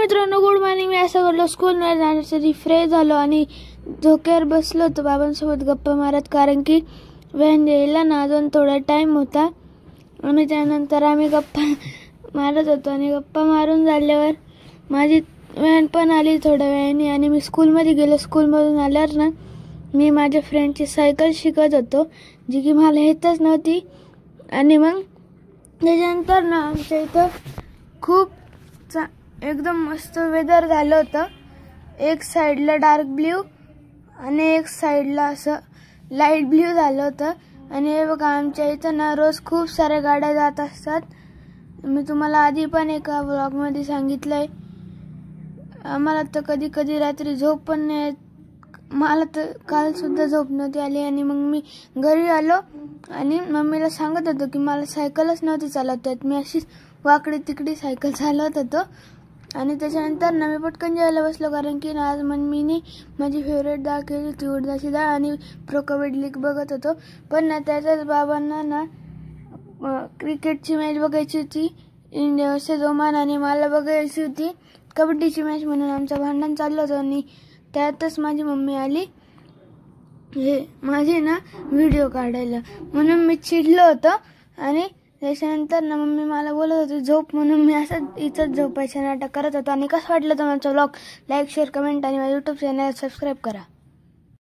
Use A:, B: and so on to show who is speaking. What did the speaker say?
A: मित्रांनो, good morning. मी असं करलो स्कूलमध्ये जाण्यासाठी फ्रेश झालो आणि झोक्यावर बसलो होतो बाबांसोबत गप्पा मारत, कारण की व्हॅन यायला ना अजून थोडा टाईम होता. आणि त्यानंतर आम्ही गप्पा मारत होतो आणि गप्पा मारून झाल्यावर माझी व्हॅन पण आली थोड्या वेळाने आणि मी स्कूलमध्ये गेलो. स्कूलमधून आल्यावर ना मी माझ्या फ्रेंडची सायकल शिकत होतो, जी की मला येतच नव्हती. आणि मग त्याच्यानंतर ना आमच्या इथं खूप एकदम मस्त वेदर झालं होतं. एक साईडला डार्क ब्ल्यू आणि एक साईडला असं लाईट ब्ल्यू झालं होतं. आणि हे बघा, आमच्या इथं ना रोज खूप साऱ्या गाड्या जात असतात. मी तुम्हाला आधी पण एका व्लॉगमध्ये सांगितलंय. आम्हाला तर कधी कधी रात्री झोप पण नाही. मला तर काल सुद्धा झोप नव्हती आली. आणि मग मी घरी आलो आणि मम्मीला सांगत होतो की मला सायकलच नव्हती चालवता येत. मी अशीच वाकडी तिकडी सायकल चालवत होतो. आणि त्याच्यानंतर ना मी पटकन जेवायला बसलो, कारण की आज मम्मीने माझी फेवरेट डाळ केली होती, उडदाची डाळ, आणि प्रो कबड्डी लीग बघत होतो. पण ना त्याच्याच बाबांना ना क्रिकेटची मॅच बघायची होती, इंडिया वर्सेस ओमान, आणि मला बघायची होती कबड्डीची मॅच. म्हणून आमचं भांडण चाललं होतं आणि त्यातच माझी मम्मी आली हे माझे ना व्हिडिओ काढायला. म्हणून मी चिडलो होतो. आणि त्याच्यानंतर ना मम्मी मला बोलत होती झोप, म्हणून मी असं इथंच झोपायचं नाटक करत होतो. आणि कसं वाटलं तुम्हाला व्लॉग? लाईक, शेअर, कमेंट आणि माझ्या यूट्यूब चॅनल सबस्क्राईब करा.